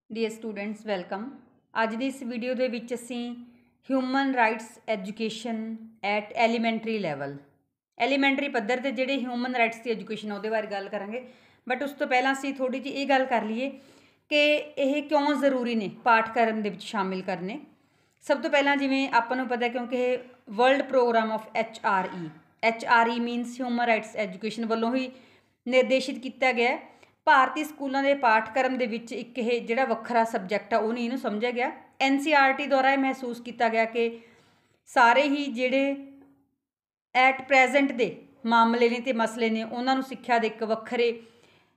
Dear students welcome. ਅੱਜ ਦੀ ਇਸ video ਦੇ ਵਿੱਚ ਅਸੀਂ human rights education at elementary level elementary ਪੱਧਰ ਤੇ ਜਿਹੜੇ ਹਿਊਮਨ ਰਾਈਟਸ ਦੀ ਐਜੂਕੇਸ਼ਨ ਉਹਦੇ ਬਾਰੇ ਗੱਲ ਕਰਾਂਗੇ। ਬਟ ਉਸ ਤੋਂ ਪਹਿਲਾਂ ਅਸੀਂ ਥੋੜੀ ਜਿਹੀ ਇਹ ਗੱਲ ਕਰ ਲਈਏ ਕਿ ਇਹ ਕਿਉਂ ਜ਼ਰੂਰੀ ਨੇ ਪਾਠਕ੍ਰਮ ਦੇ ਵਿੱਚ ਸ਼ਾਮਿਲ ਕਰਨੇ। ਸਭ ਤੋਂ ਪਹਿਲਾਂ ਜਿਵੇਂ ਆਪਾਂ ਨੂੰ ਪਤਾ ਕਿਉਂਕਿ ਇਹ world programme of HRE means human rights education ਵੱਲੋਂ ਹੀ ਨਿਰਦੇਸ਼ਿਤ ਕੀਤਾ ਗਿਆ। ਭਾਰਤੀ ਸਕੂਲਾਂ ਦੇ ਪਾਠਕ੍ਰਮ ਦੇ ਵਿੱਚ ਇੱਕ ਇਹ ਜਿਹੜਾ ਵੱਖਰਾ ਸਬਜੈਕਟ ਆ ਉਹ ਨਹੀਂ ਇਹਨੂੰ ਸਮਝਿਆ ਗਿਆ। NCERT ਦੁਆਰਾ ਇਹ ਮਹਿਸੂਸ ਕੀਤਾ ਗਿਆ ਕਿ ਸਾਰੇ ਹੀ ਜਿਹੜੇ ਐਟ ਪ੍ਰੈਜ਼ੈਂਟ ਦੇ ਮਾਮਲੇ ਨੇ ਅਤੇ ਮਸਲੇ ਨੇ ਉਹਨਾਂ ਨੂੰ ਸਿੱਖਿਆ ਦੇ ਇੱਕ ਵੱਖਰੇ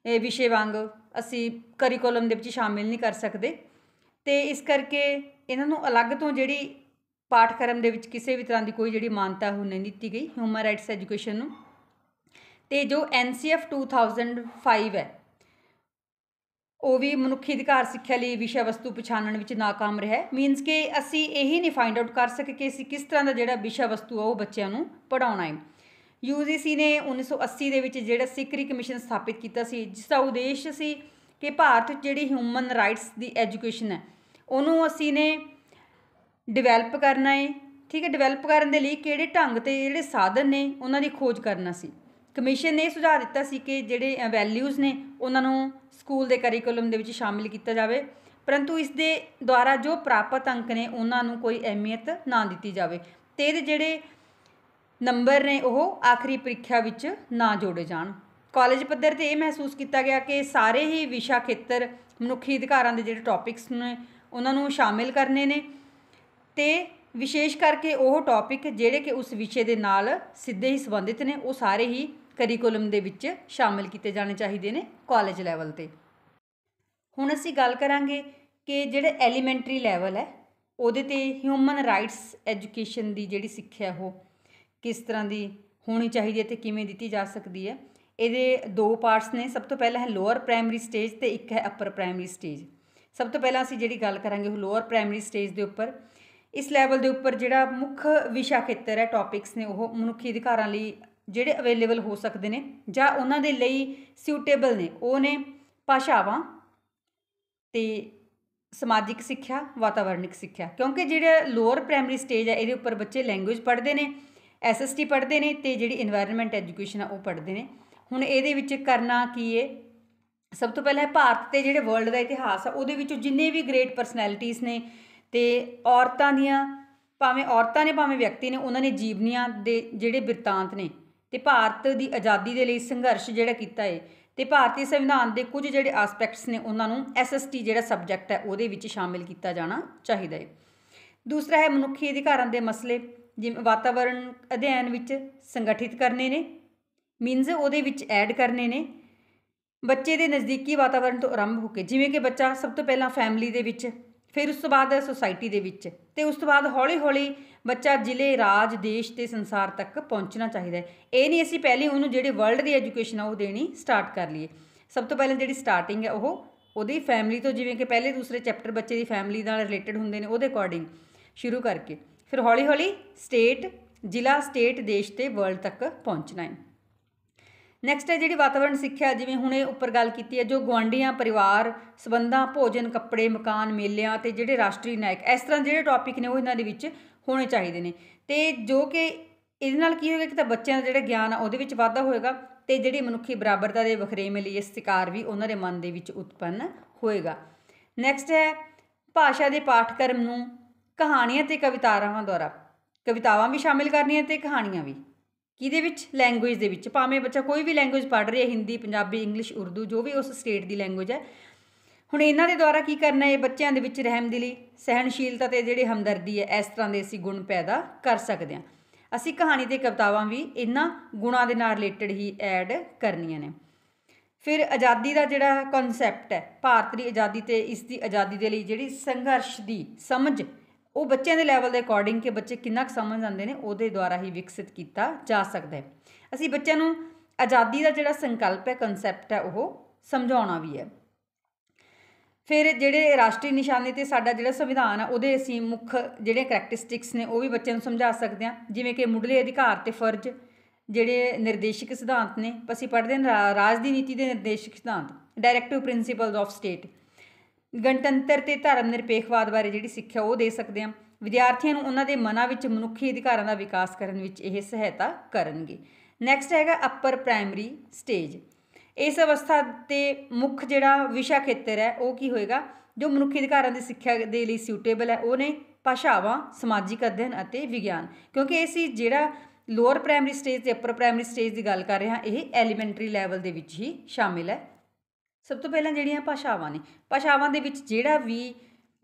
ਵਿਸ਼ੇ ਵਾਂਗ ਅਸੀਂ ਕਰੀਕੁਲਮ ਦੇ ਵਿੱਚ ਸ਼ਾਮਿਲ ਨਹੀਂ ਕਰ ਸਕਦੇ ਅਤੇ ਇਸ ਕਰਕੇ ਇਹਨਾਂ ਨੂੰ ਅਲੱਗ ਤੋਂ ਜਿਹੜੀ ਪਾਠਕ੍ਰਮ ਦੇ ਵਿੱਚ ਕਿਸੇ ਵੀ ਤਰ੍ਹਾਂ ਦੀ ਕੋਈ ਜਿਹੜੀ ਮਾਨਤਾ ਉਹ ਨਹੀਂ ਦਿੱਤੀ ਗਈ ਹਿਊਮਨ ਰਾਈਟਸ ਐਜੂਕੇਸ਼ਨ ਨੂੰ। ਅਤੇ ਜੋ NCF 2005 ਹੈ ਉਹ ਵੀ ਮਨੁੱਖੀ ਅਧਿਕਾਰ ਸਿੱਖਿਆ ਲਈ ਵਿਸ਼ਾ ਵਸਤੂ ਪਛਾਣਨ ਵਿੱਚ ਨਾਕਾਮ ਰਿਹਾ। ਮੀਨਸ ਕਿ ਅਸੀਂ ਇਹੀ ਨਹੀਂ ਫਾਈਂਡ ਆਊਟ ਕਰ ਸਕੇ ਕਿ ਅਸੀਂ ਕਿਸ ਤਰ੍ਹਾਂ ਦਾ ਜਿਹੜਾ ਵਿਸ਼ਾ ਵਸਤੂ ਆ ਉਹ ਬੱਚਿਆਂ ਨੂੰ ਪੜ੍ਹਾਉਣਾ ਹੈ। UGC ਨੇ 1980 ਦੇ ਵਿੱਚ ਜਿਹੜਾ ਸਿਕਰੀ ਕਮਿਸ਼ਨ ਸਥਾਪਿਤ ਕੀਤਾ ਸੀ, ਜਿਸ ਦਾ ਉਦੇਸ਼ ਸੀ ਕਿ ਭਾਰਤ ਵਿੱਚ ਜਿਹੜੀ ਹਿਊਮਨ ਰਾਈਟਸ ਦੀ ਐਜੂਕੇਸ਼ਨ ਹੈ ਉਹਨੂੰ ਅਸੀਂ ਨੇ ਡਿਵੈਲਪ ਕਰਨਾ ਹੈ। ਠੀਕ ਹੈ, ਡਿਵੈਲਪ ਕਰਨ ਦੇ ਲਈ ਕਿਹੜੇ ਢੰਗ ਅਤੇ ਜਿਹੜੇ ਸਾਧਨ ਨੇ ਉਹਨਾਂ ਦੀ ਖੋਜ ਕਰਨਾ ਸੀ। ਕਮਿਸ਼ਨ ਨੇ ਇਹ ਸੁਝਾਅ ਦਿੱਤਾ ਸੀ ਕਿ ਜਿਹੜੇ ਵੈਲਿਊਜ਼ ਨੇ ਉਹਨਾਂ ਨੂੰ ਸਕੂਲ ਦੇ ਕਰੀਕੁਲਮ ਦੇ ਵਿੱਚ ਸ਼ਾਮਿਲ ਕੀਤਾ ਜਾਵੇ, ਪਰੰਤੂ ਇਸ ਦੇ ਦੁਆਰਾ ਜੋ ਪ੍ਰਾਪਤ ਅੰਕ ਨੇ ਉਹਨਾਂ ਨੂੰ ਕੋਈ ਅਹਿਮੀਅਤ ਨਾ ਦਿੱਤੀ ਜਾਵੇ ਅਤੇ ਇਹਦੇ ਜਿਹੜੇ ਨੰਬਰ ਨੇ ਉਹ ਆਖਰੀ ਪ੍ਰੀਖਿਆ ਵਿੱਚ ਨਾ ਜੋੜੇ ਜਾਣ। ਕਾਲਜ ਪੱਧਰ 'ਤੇ ਇਹ ਮਹਿਸੂਸ ਕੀਤਾ ਗਿਆ ਕਿ ਸਾਰੇ ਹੀ ਵਿਸ਼ਾ ਖੇਤਰ ਮਨੁੱਖੀ ਅਧਿਕਾਰਾਂ ਦੇ ਜਿਹੜੇ ਟੌਪਿਕਸ ਨੇ ਉਹਨਾਂ ਨੂੰ ਸ਼ਾਮਿਲ ਕਰਨੇ ਨੇ ਅਤੇ ਵਿਸ਼ੇਸ਼ ਕਰਕੇ ਉਹ ਟੌਪਿਕ ਜਿਹੜੇ ਕਿ ਉਸ ਵਿਸ਼ੇ ਦੇ ਨਾਲ ਸਿੱਧੇ ਹੀ ਸੰਬੰਧਿਤ ਨੇ ਉਹ ਸਾਰੇ ਹੀ ਕਰੀਕੁਲਮ ਦੇ ਵਿੱਚ ਸ਼ਾਮਿਲ ਕੀਤੇ ਜਾਣੇ ਚਾਹੀਦੇ ਨੇ ਕਾਲਜ ਲੈਵਲ 'ਤੇ। ਹੁਣ ਅਸੀਂ ਗੱਲ ਕਰਾਂਗੇ ਕਿ ਜਿਹੜੇ ਐਲੀਮੈਂਟਰੀ ਲੈਵਲ ਹੈ ਉਹਦੇ 'ਤੇ ਹਿਊਮਨ ਰਾਈਟਸ ਐਜੂਕੇਸ਼ਨ ਦੀ ਜਿਹੜੀ ਸਿੱਖਿਆ ਉਹ ਕਿਸ ਤਰ੍ਹਾਂ ਦੀ ਹੋਣੀ ਚਾਹੀਦੀ ਹੈ ਅਤੇ ਕਿਵੇਂ ਦਿੱਤੀ ਜਾ ਸਕਦੀ ਹੈ। ਇਹਦੇ ਦੋ ਪਾਰਟਸ ਨੇ। ਸਭ ਤੋਂ ਪਹਿਲਾਂ ਹੈ ਲੋਅਰ ਪ੍ਰਾਇਮਰੀ ਸਟੇਜ ਅਤੇ ਇੱਕ ਹੈ ਅਪਰ ਪ੍ਰਾਇਮਰੀ ਸਟੇਜ। ਸਭ ਤੋਂ ਪਹਿਲਾਂ ਅਸੀਂ ਜਿਹੜੀ ਗੱਲ ਕਰਾਂਗੇ ਉਹ ਲੋਅਰ ਪ੍ਰਾਇਮਰੀ ਸਟੇਜ ਦੇ ਉੱਪਰ। ਇਸ ਲੈਵਲ ਦੇ ਉੱਪਰ ਜਿਹੜਾ ਮੁੱਖ ਵਿਸ਼ਾ ਖੇਤਰ ਹੈ ਟੌਪਿਕਸ ਨੇ ਉਹ ਮਨੁੱਖੀ ਅਧਿਕਾਰਾਂ ਲਈ ਜਿਹੜੇ ਅਵੇਲੇਬਲ ਹੋ ਸਕਦੇ ਨੇ ਜਾਂ ਉਹਨਾਂ ਦੇ ਲਈ ਸਿਊਟੇਬਲ ਨੇ ਉਹ ਨੇ ਭਾਸ਼ਾਵਾਂ ਅਤੇ ਸਮਾਜਿਕ ਸਿੱਖਿਆ, ਵਾਤਾਵਰਨਿਕ ਸਿੱਖਿਆ। ਕਿਉਂਕਿ ਜਿਹੜਾ ਲੋਅਰ ਪ੍ਰਾਇਮਰੀ ਸਟੇਜ ਹੈ ਇਹਦੇ ਉੱਪਰ ਬੱਚੇ ਲੈਂਗੁਏਜ ਪੜ੍ਹਦੇ ਨੇ, SST ਪੜ੍ਹਦੇ ਨੇ ਅਤੇ ਜਿਹੜੀ ਇਨਵਾਇਰਨਮੈਂਟ ਐਜੂਕੇਸ਼ਨ ਆ ਉਹ ਪੜ੍ਹਦੇ ਨੇ। ਹੁਣ ਇਹਦੇ ਵਿੱਚ ਕਰਨਾ ਕੀ ਹੈ, ਸਭ ਤੋਂ ਪਹਿਲਾਂ ਭਾਰਤ ਅਤੇ ਜਿਹੜੇ ਵਰਲਡ ਦਾ ਇਤਿਹਾਸ ਆ ਉਹਦੇ ਵਿੱਚੋਂ ਜਿੰਨੇ ਵੀ ਗ੍ਰੇਟ ਪਰਸਨੈਲਿਟੀਜ਼ ਨੇ ਅਤੇ ਔਰਤਾਂ ਦੀਆਂ ਭਾਵੇਂ ਵਿਅਕਤੀ ਨੇ ਉਹਨਾਂ ਨੇ ਜੀਵਨੀਆਂ ਦੇ ਜਿਹੜੇ ਬਿਰਤਾਂਤ ਨੇ ਅਤੇ ਭਾਰਤ ਦੀ ਆਜ਼ਾਦੀ ਦੇ ਲਈ ਸੰਘਰਸ਼ ਜਿਹੜਾ ਕੀਤਾ ਹੈ ਅਤੇ ਭਾਰਤੀ ਸੰਵਿਧਾਨ ਦੇ ਕੁਝ ਜਿਹੜੇ ਆਸਪੈਕਟਸ ਨੇ ਉਹਨਾਂ ਨੂੰ SST ਜਿਹੜਾ ਸਬਜੈਕਟ ਹੈ ਉਹਦੇ ਵਿੱਚ ਸ਼ਾਮਿਲ ਕੀਤਾ ਜਾਣਾ ਚਾਹੀਦਾ ਹੈ। ਦੂਸਰਾ ਹੈ ਮਨੁੱਖੀ ਅਧਿਕਾਰਾਂ ਦੇ ਮਸਲੇ, ਜਿਵੇਂ ਵਾਤਾਵਰਣ ਅਧਿਐਨ ਵਿੱਚ ਸੰਗਠਿਤ ਕਰਨੇ ਨੇ, ਮੀਨਸ ਉਹਦੇ ਵਿੱਚ ਐਡ ਕਰਨੇ ਨੇ ਬੱਚੇ ਦੇ ਨਜ਼ਦੀਕੀ ਵਾਤਾਵਰਣ ਤੋਂ ਆਰੰਭ ਹੋ ਕੇ, ਜਿਵੇਂ ਕਿ ਬੱਚਾ ਸਭ ਤੋਂ ਪਹਿਲਾਂ ਫੈਮਿਲੀ ਦੇ ਵਿੱਚ, ਫਿਰ ਉਸ ਤੋਂ ਬਾਅਦ ਸੁਸਾਇਟੀ ਦੇ ਵਿੱਚ ਅਤੇ ਉਸ ਤੋਂ ਬਾਅਦ ਹੌਲੀ ਹੌਲੀ ਬੱਚਾ ਜ਼ਿਲ੍ਹੇ, ਰਾਜ, ਦੇਸ਼ ਅਤੇ ਸੰਸਾਰ ਤੱਕ ਪਹੁੰਚਣਾ ਚਾਹੀਦਾ ਹੈ। ਇਹ ਨਹੀਂ ਅਸੀਂ ਪਹਿਲੇ ਉਹਨੂੰ ਜਿਹੜੇ ਵਰਲਡ ਦੀ ਐਜੂਕੇਸ਼ਨ ਆ ਉਹ ਦੇਣੀ ਸਟਾਰਟ ਕਰ ਲਈਏ। ਸਭ ਤੋਂ ਪਹਿਲਾਂ ਜਿਹੜੀ ਸਟਾਰਟਿੰਗ ਹੈ ਉਹ ਉਹਦੀ ਫੈਮਿਲੀ ਤੋਂ, ਜਿਵੇਂ ਕਿ ਪਹਿਲੇ ਦੂਸਰੇ ਚੈਪਟਰ ਬੱਚੇ ਦੀ ਫੈਮਿਲੀ ਨਾਲ ਰਿਲੇਟਡ ਹੁੰਦੇ ਨੇ ਉਹਦੇ ਅਕੋਰਡਿੰਗ ਸ਼ੁਰੂ ਕਰਕੇ ਫਿਰ ਹੌਲੀ ਹੌਲੀ ਸਟੇਟ, ਜ਼ਿਲ੍ਹਾ, ਸਟੇਟ, ਦੇਸ਼ ਅਤੇ ਵਰਲਡ ਤੱਕ ਪਹੁੰਚਣਾ ਹੈ। ਨੈਕਸਟ ਹੈ ਜਿਹੜੀ ਵਾਤਾਵਰਣ ਸਿੱਖਿਆ, ਜਿਵੇਂ ਹੁਣੇ ਉੱਪਰ ਗੱਲ ਕੀਤੀ ਹੈ, ਜੋ ਗੁਆਂਢੀਆਂ, ਪਰਿਵਾਰ ਸੰਬੰਧਾਂ, ਭੋਜਨ, ਕੱਪੜੇ, ਮਕਾਨ, ਮੇਲਿਆਂ ਅਤੇ ਜਿਹੜੇ ਰਾਸ਼ਟਰੀ ਨਾਇਕ, ਇਸ ਤਰ੍ਹਾਂ ਜਿਹੜੇ ਟੌਪਿਕ ਨੇ ਉਹ ਇਹਨਾਂ ਦੇ ਵਿੱਚ ਹੋਣੇ ਚਾਹੀਦੇ ਨੇ ਅਤੇ ਜੋ ਕਿ ਇਹਦੇ ਨਾਲ ਕੀ ਹੋਏਗਾ ਕਿ ਤਾਂ ਬੱਚਿਆਂ ਦਾ ਜਿਹੜਾ ਗਿਆਨ ਆ ਉਹਦੇ ਵਿੱਚ ਵਾਧਾ ਹੋਏਗਾ ਅਤੇ ਜਿਹੜੀ ਮਨੁੱਖੀ ਬਰਾਬਰਤਾ ਦੇ ਵਖਰੇਵੇਂ ਲਈ ਸਤਿਕਾਰ ਵੀ ਉਹਨਾਂ ਦੇ ਮਨ ਦੇ ਵਿੱਚ ਉਤਪੰਨ ਹੋਏਗਾ। ਨੈਕਸਟ ਹੈ ਭਾਸ਼ਾ ਦੇ ਪਾਠਕ੍ਰਮ ਨੂੰ ਕਹਾਣੀਆਂ ਅਤੇ ਕਵਿਤਾਵਾਂ ਦੁਆਰਾ, ਕਵਿਤਾਵਾਂ ਵੀ ਸ਼ਾਮਿਲ ਕਰਨੀਆਂ ਅਤੇ ਕਹਾਣੀਆਂ ਵੀ। ਕਿਹਦੇ ਵਿੱਚ? ਲੈਂਗੁਏਜ ਦੇ ਵਿੱਚ। ਭਾਵੇਂ ਬੱਚਾ ਕੋਈ ਵੀ ਲੈਂਗੁਏਜ ਪੜ੍ਹ ਰਿਹਾ, ਹਿੰਦੀ, ਪੰਜਾਬੀ, ਇੰਗਲਿਸ਼, ਉਰਦੂ, ਜੋ ਵੀ ਉਸ ਸਟੇਟ ਦੀ ਲੈਂਗੁਏਜ ਹੈ। ਹੁਣ ਇਹਨਾਂ ਦੇ ਦੁਆਰਾ ਕੀ ਕਰਨਾ ਹੈ, ਬੱਚਿਆਂ ਦੇ ਵਿੱਚ ਰਹਿਮਦਿਲੀ, ਸਹਿਣਸ਼ੀਲਤਾ ਅਤੇ ਜਿਹੜੇ ਹਮਦਰਦੀ ਹੈ ਇਸ ਤਰ੍ਹਾਂ ਦੇ ਅਸੀਂ ਗੁਣ ਪੈਦਾ ਕਰ ਸਕਦੇ ਹਾਂ। ਅਸੀਂ ਕਹਾਣੀ ਅਤੇ ਕਵਿਤਾਵਾਂ ਵੀ ਇਹਨਾਂ ਗੁਣਾਂ ਦੇ ਨਾਲ ਰਿਲੇਟਡ ਹੀ ਐਡ ਕਰਨੀਆਂ ਨੇ। ਫਿਰ ਆਜ਼ਾਦੀ ਦਾ ਜਿਹੜਾ ਕਨਸੈਪਟ ਹੈ, ਭਾਰਤ ਦੀ ਆਜ਼ਾਦੀ ਅਤੇ ਇਸ ਦੀ ਆਜ਼ਾਦੀ ਦੇ ਲਈ ਜਿਹੜੀ ਸੰਘਰਸ਼ ਦੀ ਸਮਝ ਉਹ ਬੱਚਿਆਂ ਦੇ ਲੈਵਲ ਦੇ ਅਕੋਰਡਿੰਗ ਕਿ ਬੱਚੇ ਕਿੰਨਾ ਕੁ ਸਮਝ ਆਉਂਦੇ ਨੇ ਉਹਦੇ ਦੁਆਰਾ ਹੀ ਵਿਕਸਿਤ ਕੀਤਾ ਜਾ ਸਕਦਾ ਹੈ। ਅਸੀਂ ਬੱਚਿਆਂ ਨੂੰ ਆਜ਼ਾਦੀ ਦਾ ਜਿਹੜਾ ਸੰਕਲਪ ਹੈ, ਕਨਸੈਪਟ ਹੈ ਉਹ ਸਮਝਾਉਣਾ ਵੀ ਹੈ। ਫਿਰ ਜਿਹੜੇ ਰਾਸ਼ਟਰੀ ਨਿਸ਼ਾਨੇ ਅਤੇ ਸਾਡਾ ਜਿਹੜਾ ਸੰਵਿਧਾਨ ਆ ਉਹਦੇ ਅਸੀਂ ਮੁੱਖ ਜਿਹੜੇ ਕਰੈਕਟਰਿਸਟਿਕਸ ਨੇ ਉਹ ਵੀ ਬੱਚਿਆਂ ਨੂੰ ਸਮਝਾ ਸਕਦੇ ਹਾਂ, ਜਿਵੇਂ ਕਿ ਮੁੱਢਲੇ ਅਧਿਕਾਰ ਅਤੇ ਫਰਜ਼, ਜਿਹੜੇ ਨਿਰਦੇਸ਼ਕ ਸਿਧਾਂਤ ਨੇ ਅਸੀਂ ਪੜ੍ਹਦੇ ਹਾਂ ਰਾਜ ਦੀ ਨੀਤੀ ਦੇ ਨਿਰਦੇਸ਼ਕ ਸਿਧਾਂਤ, ਡਾਇਰੈਕਟਿਵ ਪ੍ਰਿੰਸੀਪਲਸ ਆਫ ਸਟੇਟ, ਗਣਤੰਤਰ ਤੇ ਧਰਮ ਨਿਰਪੇਖਵਾਦ ਬਾਰੇ ਜਿਹੜੀ ਸਿੱਖਿਆ ਉਹ ਦੇ ਸਕਦੇ ਹਾਂ। ਵਿਦਿਆਰਥੀਆਂ ਨੂੰ ਉਹਨਾਂ ਦੇ ਮਨਾਂ ਵਿੱਚ ਮਨੁੱਖੀ ਅਧਿਕਾਰਾਂ ਦਾ ਵਿਕਾਸ ਕਰਨ ਵਿੱਚ ਇਹ ਸਹਾਇਤਾ ਕਰਨਗੇ। ਨੈਕਸਟ ਹੈਗਾ ਅਪਰ ਪ੍ਰਾਇਮਰੀ ਸਟੇਜ। ਇਸ ਅਵਸਥਾ ਤੇ ਮੁੱਖ ਜਿਹੜਾ ਵਿਸ਼ਾ ਖੇਤਰ ਹੈ ਉਹ ਕੀ ਹੋਏਗਾ, ਜੋ ਮਨੁੱਖੀ ਅਧਿਕਾਰਾਂ ਦੀ ਸਿੱਖਿਆ ਦੇ ਲਈ ਸਿਊਟੇਬਲ ਹੈ ਉਹ ਨੇ ਭਾਸ਼ਾਵਾਂ, ਸਮਾਜਿਕ ਅਧਿਐਨ ਅਤੇ ਵਿਗਿਆਨ। ਕਿਉਂਕਿ ਇਹ ਸੀ ਜਿਹੜਾ ਲੋਅਰ ਪ੍ਰਾਇਮਰੀ ਸਟੇਜ ਤੇ ਅਪਰ ਪ੍ਰਾਇਮਰੀ ਸਟੇਜ ਦੀ ਗੱਲ ਕਰ ਰਹੇ ਹਾਂ, ਇਹ ਐਲੀਮੈਂਟਰੀ ਲੈਵਲ ਦੇ ਵਿੱਚ ਹੀ ਸ਼ਾਮਿਲ ਹੈ। ਸਭ ਤੋਂ ਪਹਿਲਾਂ ਜਿਹੜੀਆਂ ਭਾਸ਼ਾਵਾਂ ਨੇ, ਭਾਸ਼ਾਵਾਂ ਦੇ ਵਿੱਚ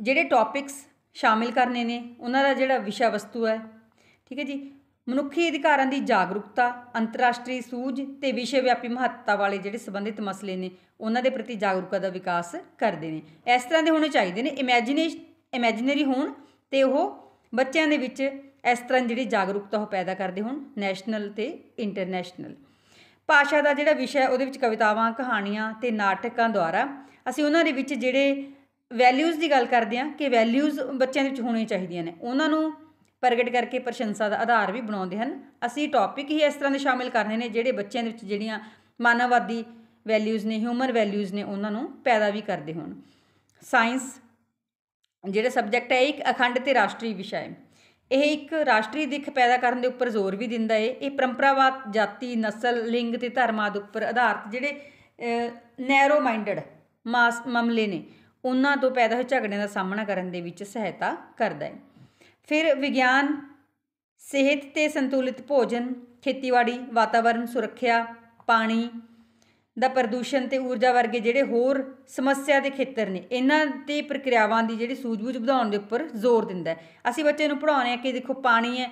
ਜਿਹੜੇ ਟੌਪਿਕਸ ਸ਼ਾਮਿਲ ਕਰਨੇ ਨੇ ਉਹਨਾਂ ਦਾ ਜਿਹੜਾ ਵਿਸ਼ਾ ਵਸਤੂ ਹੈ, ਠੀਕ ਹੈ ਜੀ। ਮਨੁੱਖੀ ਅਧਿਕਾਰਾਂ ਦੀ ਜਾਗਰੂਕਤਾ, ਅੰਤਰਰਾਸ਼ਟਰੀ ਸੂਝ ਤੇ ਵਿਸ਼ਵ ਵਿਆਪੀ ਮਹੱਤਤਾ ਵਾਲੇ ਜਿਹੜੇ ਸੰਬੰਧਿਤ ਮਸਲੇ ਨੇ ਉਹਨਾਂ ਦੇ ਪ੍ਰਤੀ ਜਾਗਰੂਕਤਾ ਦਾ ਵਿਕਾਸ ਕਰਦੇ ਨੇ। ਇਸ ਤਰ੍ਹਾਂ ਦੇ ਹੋਣੇ ਚਾਹੀਦੇ ਨੇ, ਇਮੈਜਿਨਰੀ ਹੋਣ ਤੇ ਉਹ ਬੱਚਿਆਂ ਦੇ ਵਿੱਚ ਇਸ ਤਰ੍ਹਾਂ ਜਿਹੜੀ ਜਾਗਰੂਕਤਾ ਉਹ ਪੈਦਾ ਕਰਦੇ ਹੋਣ, ਨੈਸ਼ਨਲ ਤੇ ਇੰਟਰਨੈਸ਼ਨਲ। ਭਾਸ਼ਾ ਦਾ ਜਿਹੜਾ ਵਿਸ਼ਾ ਹੈ ਉਹਦੇ ਵਿੱਚ ਕਵਿਤਾਵਾਂ, ਕਹਾਣੀਆਂ ਤੇ ਨਾਟਕਾਂ ਦੁਆਰਾ ਅਸੀਂ ਉਹਨਾਂ ਦੇ ਵਿੱਚ ਜਿਹੜੇ ਵੈਲਿਊਜ਼ ਦੀ ਗੱਲ ਕਰਦੇ ਹਾਂ ਕਿ ਵੈਲਿਊਜ਼ ਬੱਚਿਆਂ ਦੇ ਵਿੱਚ ਹੋਣੀਆਂ ਚਾਹੀਦੀਆਂ ਨੇ, ਉਹਨਾਂ ਨੂੰ ਪ੍ਰਗਟ ਕਰਕੇ ਪ੍ਰਸ਼ੰਸਾ ਦਾ ਆਧਾਰ ਵੀ ਬਣਾਉਂਦੇ ਹਨ। ਅਸੀਂ ਟੌਪਿਕ ਹੀ ਇਸ ਤਰ੍ਹਾਂ ਦੇ ਸ਼ਾਮਿਲ ਕਰਨੇ ਨੇ ਜਿਹੜੇ ਬੱਚਿਆਂ ਦੇ ਵਿੱਚ ਜਿਹੜੀਆਂ ਮਾਨਵਵਾਦੀ ਵੈਲਿਊਜ਼ ਨੇ, ਹਿਊਮਨ ਵੈਲਿਊਜ਼ ਨੇ ਉਹਨਾਂ ਨੂੰ ਪੈਦਾ ਵੀ ਕਰਦੇ ਹੋਣ। ਸਾਇੰਸ ਜਿਹੜਾ ਸਬਜੈਕਟ ਹੈ ਇੱਕ ਅਖੰਡ ਤੇ ਰਾਸ਼ਟਰੀ ਵਿਸ਼ਾ ਹੈ। ਇਹ ਇੱਕ ਰਾਸ਼ਟਰੀ ਦਿੱਖ ਪੈਦਾ ਕਰਨ ਦੇ ਉੱਪਰ ਜ਼ੋਰ ਵੀ ਦਿੰਦਾ ਹੈ। ਇਹ ਪਰੰਪਰਾਵਾਦ, ਜਾਤੀ, ਨਸਲ, ਲਿੰਗ ਤੇ ਧਰਮ ਆਦਿ ਉੱਪਰ ਆਧਾਰਿਤ ਜਿਹੜੇ ਨੈਰੋ ਮਾਈਂਡਡ ਮਾਮਲੇ ਨੇ ਉਹਨਾਂ ਤੋਂ ਪੈਦਾ ਹੋਏ ਝਗੜਿਆਂ ਦਾ ਸਾਹਮਣਾ ਕਰਨ ਦੇ ਵਿੱਚ ਸਹਾਇਤਾ ਕਰਦਾ ਹੈ। ਫਿਰ ਵਿਗਿਆਨ, ਸਿਹਤ ਤੇ ਸੰਤੁਲਿਤ ਭੋਜਨ, ਖੇਤੀਬਾੜੀ, ਵਾਤਾਵਰਨ ਸੁਰੱਖਿਆ, ਪਾਣੀ ਦਾ ਪ੍ਰਦੂਸ਼ਣ ਤੇ ਊਰਜਾ ਵਰਗੇ ਜਿਹੜੇ ਹੋਰ ਸਮੱਸਿਆ ਦੇ ਖੇਤਰ ਨੇ, ਇਹਨਾਂ ਦੇ ਪ੍ਰਕਿਰਿਆਵਾਂ ਦੀ ਜਿਹੜੀ ਸੂਝ-ਬੂਝ ਵਧਾਉਣ ਦੇ ਉੱਪਰ ਜ਼ੋਰ ਦਿੰਦਾ ਹੈ। ਅਸੀਂ ਬੱਚੇ ਨੂੰ ਪੜ੍ਹਾਉਂਦੇ ਹਾਂ ਕਿ ਦੇਖੋ ਪਾਣੀ ਹੈ,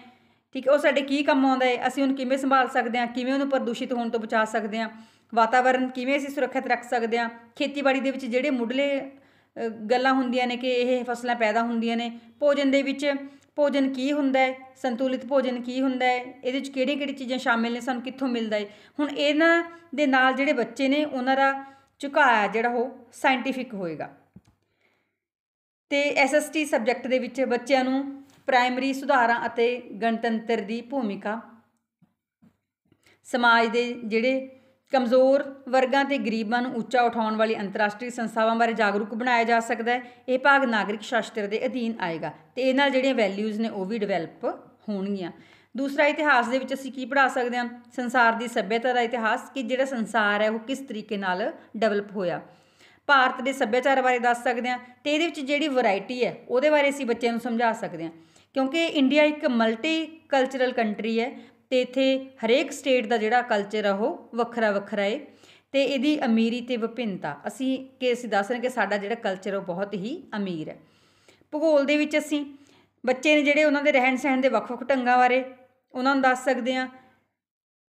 ਠੀਕ ਹੈ, ਉਹ ਸਾਡੇ ਕੀ ਕੰਮ ਆਉਂਦਾ ਹੈ, ਅਸੀਂ ਉਹਨੂੰ ਕਿਵੇਂ ਸੰਭਾਲ ਸਕਦੇ ਹਾਂ, ਕਿਵੇਂ ਉਹਨੂੰ ਪ੍ਰਦੂਸ਼ਿਤ ਹੋਣ ਤੋਂ ਬਚਾ ਸਕਦੇ ਹਾਂ, ਵਾਤਾਵਰਨ ਕਿਵੇਂ ਅਸੀਂ ਸੁਰੱਖਿਅਤ ਰੱਖ ਸਕਦੇ ਹਾਂ, ਖੇਤੀਬਾੜੀ ਦੇ ਵਿੱਚ ਜਿਹੜੇ ਮੁੱਢਲੇ ਗੱਲਾਂ ਹੁੰਦੀਆਂ ਨੇ ਕਿ ਇਹ ਫਸਲਾਂ ਪੈਦਾ ਹੁੰਦੀਆਂ ਨੇ, ਭੋਜਨ ਦੇ ਵਿੱਚ ਭੋਜਨ ਕੀ ਹੁੰਦਾ ਹੈ, ਸੰਤੁਲਿਤ ਭੋਜਨ ਕੀ ਹੁੰਦਾ ਹੈ, ਇਹਦੇ ਵਿੱਚ ਕਿਹੜੀਆਂ ਚੀਜ਼ਾਂ ਸ਼ਾਮਿਲ ਨੇ, ਸਾਨੂੰ ਕਿੱਥੋਂ ਮਿਲਦਾ ਹੈ। ਹੁਣ ਇਹਨਾਂ ਦੇ ਨਾਲ ਜਿਹੜੇ ਬੱਚੇ ਨੇ ਉਹਨਾਂ ਦਾ ਝੁਕਾਅ ਜਿਹੜਾ ਉਹ ਸਾਇੰਟੀਫਿਕ ਹੋਏਗਾ। ਤੇ SST ਸਬਜੈਕਟ ਦੇ ਵਿੱਚ ਬੱਚਿਆਂ ਨੂੰ ਪ੍ਰਾਇਮਰੀ ਸੁਧਾਰਾਂ ਅਤੇ ਗਣਤੰਤਰ ਦੀ ਭੂਮਿਕਾ, ਸਮਾਜ ਦੇ ਜਿਹੜੇ ਕਮਜ਼ੋਰ ਵਰਗਾਂ ਤੇ ਗਰੀਬਾਂ ਨੂੰ ਉੱਚਾ ਉਠਾਉਣ ਵਾਲੀ ਅੰਤਰਰਾਸ਼ਟਰੀ ਸੰਸਥਾਵਾਂ ਬਾਰੇ ਜਾਗਰੂਕ ਬਣਾਇਆ ਜਾ ਸਕਦਾ ਹੈ। ਇਹ ਭਾਗ ਨਾਗਰਿਕ ਸ਼ਾਸਤਰ ਦੇ ਅਧੀਨ ਆਏਗਾ ਤੇ ਇਹ ਨਾਲ ਜਿਹੜੀਆਂ ਵੈਲਿਊਜ਼ ਨੇ ਉਹ ਵੀ ਡਿਵੈਲਪ ਹੋਣਗੀਆਂ। ਦੂਸਰਾ, ਇਤਿਹਾਸ ਦੇ ਵਿੱਚ ਅਸੀਂ ਕੀ ਪੜ੍ਹਾ ਸਕਦੇ ਹਾਂ, ਸੰਸਾਰ ਦੀ ਸੱਭਿਅਤਾ ਦਾ ਇਤਿਹਾਸ, ਕਿ ਜਿਹੜਾ ਸੰਸਾਰ ਹੈ ਉਹ ਕਿਸ ਤਰੀਕੇ ਨਾਲ ਡਿਵੈਲਪ ਹੋਇਆ। ਭਾਰਤ ਦੇ ਸੱਭਿਆਚਾਰ ਬਾਰੇ ਦੱਸ ਸਕਦੇ ਹਾਂ ਤੇ ਇਹਦੇ ਵਿੱਚ ਜਿਹੜੀ ਵੈਰਾਈਟੀ ਹੈ ਉਹਦੇ ਬਾਰੇ ਅਸੀਂ ਬੱਚਿਆਂ ਨੂੰ ਸਮਝਾ ਸਕਦੇ ਹਾਂ, ਕਿਉਂਕਿ ਇੰਡੀਆ ਇੱਕ ਮਲਟੀ ਕਲਚਰਲ ਕੰਟਰੀ ਹੈ ਤੇ ਇੱਥੇ ਹਰੇਕ ਸਟੇਟ ਦਾ ਜਿਹੜਾ ਕਲਚਰ ਆ ਉਹ ਵੱਖਰਾ ਵੱਖਰਾ ਹੈ ਤੇ ਇਹਦੀ ਅਮੀਰੀ ਤੇ ਵਿਭਿੰਨਤਾ ਅਸੀਂ ਦੱਸ ਰਹੇ ਕਿ ਸਾਡਾ ਜਿਹੜਾ ਕਲਚਰ ਉਹ ਬਹੁਤ ਹੀ ਅਮੀਰ ਹੈ। ਭੂਗੋਲ ਦੇ ਵਿੱਚ ਅਸੀਂ ਬੱਚੇ ਨੇ ਜਿਹੜੇ ਉਹਨਾਂ ਦੇ ਰਹਿਣ ਸਹਿਣ ਦੇ ਵੱਖ ਵੱਖ ਢੰਗਾਂ ਬਾਰੇ ਉਹਨਾਂ ਨੂੰ ਦੱਸ ਸਕਦੇ ਹਾਂ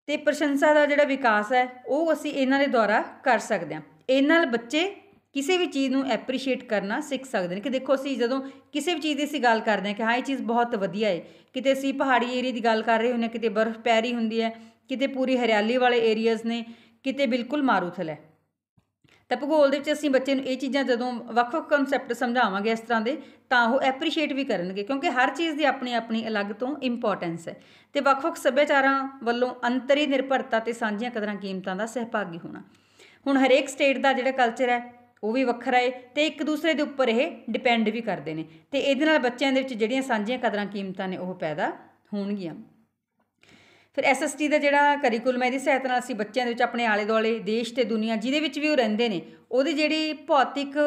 ਤੇ ਪ੍ਰਸ਼ੰਸਾ ਦਾ ਜਿਹੜਾ ਵਿਕਾਸ ਹੈ ਉਹ ਅਸੀਂ ਇਹਨਾਂ ਦੇ ਦੁਆਰਾ ਕਰ ਸਕਦੇ ਹਾਂ। ਇਹਨਾਂ ਨਾਲ ਬੱਚੇ ਕਿਸੇ ਵੀ ਚੀਜ਼ ਨੂੰ ਐਪਰੀਸ਼ੀਏਟ ਕਰਨਾ ਸਿੱਖ ਸਕਦੇ ਨੇ ਕਿ ਦੇਖੋ ਅਸੀਂ ਜਦੋਂ ਕਿਸੇ ਵੀ ਚੀਜ਼ ਦੀ ਅਸੀਂ ਗੱਲ ਕਰਦੇ ਹਾਂ ਕਿ ਹਾਂ ਇਹ ਚੀਜ਼ ਬਹੁਤ ਵਧੀਆ ਹੈ, ਕਿਤੇ ਅਸੀਂ ਪਹਾੜੀ ਏਰੀਆ ਦੀ ਗੱਲ ਕਰ ਰਹੇ ਹੁੰਦੇ ਹਾਂ, ਕਿਤੇ ਬਰਫ਼ ਪੈ ਰਹੀ ਹੁੰਦੀ ਹੈ, ਕਿਤੇ ਪੂਰੀ ਹਰਿਆਲੀ ਵਾਲੇ ਏਰੀਆਜ਼ ਨੇ, ਕਿਤੇ ਬਿਲਕੁਲ ਮਾਰੂਥਲ ਹੈ। ਤਾਂ ਭੂਗੋਲ ਦੇ ਵਿੱਚ ਅਸੀਂ ਬੱਚੇ ਨੂੰ ਇਹ ਚੀਜ਼ਾਂ ਜਦੋਂ ਵੱਖ-ਵੱਖ ਕੰਸੈਪਟ ਸਮਝਾਵਾਂਗੇ ਇਸ ਤਰ੍ਹਾਂ ਦੇ ਤਾਂ ਉਹ ਐਪਰੀਸ਼ੀਏਟ ਵੀ ਕਰਨਗੇ, ਕਿਉਂਕਿ ਹਰ ਚੀਜ਼ ਦੀ ਆਪਣੀ ਆਪਣੀ ਅਲੱਗ ਤੋਂ ਇੰਪੋਰਟੈਂਸ ਹੈ ਤੇ ਵੱਖ-ਵੱਖ ਸੱਭਿਆਚਾਰਾਂ ਵੱਲੋਂ ਅੰਤਰੀ ਨਿਰਭਰਤਾ ਤੇ ਸਾਂਝੀਆਂ ਕਦਰਾਂ ਕੀਮਤਾਂ ਦਾ ਸਹਿਭਾਗੀ ਹੋਣਾ। ਹੁਣ ਹਰੇਕ ਸਟੇਟ ਦਾ ਜਿਹੜਾ ਕਲਚਰ ਹੈ ਉਹ ਵੀ ਵੱਖਰਾ ਹੈ ਤੇ ਇੱਕ ਦੂਸਰੇ ਦੇ ਉੱਪਰ ਇਹ ਡਿਪੈਂਡ ਵੀ ਕਰਦੇ ਨੇ ਤੇ ਇਹਦੇ ਨਾਲ ਬੱਚਿਆਂ ਦੇ ਵਿੱਚ ਜਿਹੜੀਆਂ ਸਾਂਝੀਆਂ ਕਦਰਾਂ ਕੀਮਤਾਂ ਨੇ ਉਹ ਪੈਦਾ ਹੋਣਗੀਆਂ। ਫਿਰ SST ਦਾ ਜਿਹੜਾ ਕਰਿਕੂਲਮ ਹੈ ਇਹਦੀ ਸਹਾਇਤਾ ਨਾਲ ਅਸੀਂ ਬੱਚਿਆਂ ਦੇ ਵਿੱਚ ਆਪਣੇ ਆਲੇ ਦੁਆਲੇ ਦੇਸ਼ ਤੇ ਦੁਨੀਆ ਜਿਹਦੇ ਵਿੱਚ ਵੀ ਉਹ ਰਹਿੰਦੇ ਨੇ ਉਹਦੀ ਜਿਹੜੀ ਭੌਤਿਕ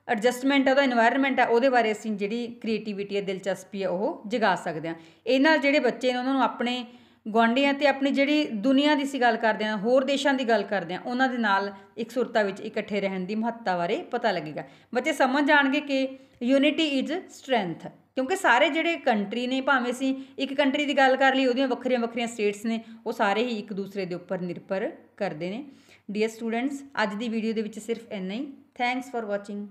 ਐਡਜਸਟਮੈਂਟ ਹੈ, ਉਹਦਾ ਇਨਵਾਇਰਨਮੈਂਟ ਹੈ, ਉਹਦੇ ਬਾਰੇ ਅਸੀਂ ਜਿਹੜੀ ਕ੍ਰੀਏਟੀਵਿਟੀ ਹੈ, ਦਿਲਚਸਪੀ ਹੈ ਉਹ ਜਗਾ ਸਕਦੇ ਹਾਂ। ਇਹ ਨਾਲ ਜਿਹੜੇ ਬੱਚੇ ਨੇ ਉਹਨਾਂ ਨੂੰ ਆਪਣੇ ਗੁਆਂਢੀਆਂ ਤੇ ਆਪਣੀ ਜਿਹੜੀ ਦੁਨੀਆ ਦੀ ਅਸੀਂ ਗੱਲ ਕਰਦੇ ਹਾਂ, ਹੋਰ ਦੇਸ਼ਾਂ ਦੀ ਗੱਲ ਕਰਦੇ ਹਾਂ, ਉਹਨਾਂ ਦੇ ਨਾਲ ਇਕਸੁਰਤਾ ਵਿੱਚ ਇਕੱਠੇ ਰਹਿਣ ਦੀ ਮਹੱਤਤਾ ਬਾਰੇ ਪਤਾ ਲੱਗੇਗਾ। ਬੱਚੇ ਸਮਝ ਜਾਣਗੇ ਕਿ ਯੂਨਿਟੀ ਇਜ਼ ਸਟਰੈਂਥ, ਕਿਉਂਕਿ ਸਾਰੇ ਜਿਹੜੇ ਕੰਟਰੀ ਨੇ, ਭਾਵੇਂ ਅਸੀਂ ਇੱਕ ਕੰਟਰੀ ਦੀ ਗੱਲ ਕਰ ਲਈ ਉਹਦੀਆਂ ਵੱਖਰੀਆਂ ਵੱਖਰੀਆਂ ਸਟੇਟਸ ਨੇ, ਉਹ ਸਾਰੇ ਹੀ ਇੱਕ ਦੂਸਰੇ ਦੇ ਉੱਪਰ ਨਿਰਭਰ ਕਰਦੇ ਨੇ। ਡੀਅਰ ਸਟੂਡੈਂਟਸ, ਅੱਜ ਦੀ ਵੀਡੀਓ ਦੇ ਵਿੱਚ ਸਿਰਫ ਇੰਨਾ ਹੀ। Thanks for watching.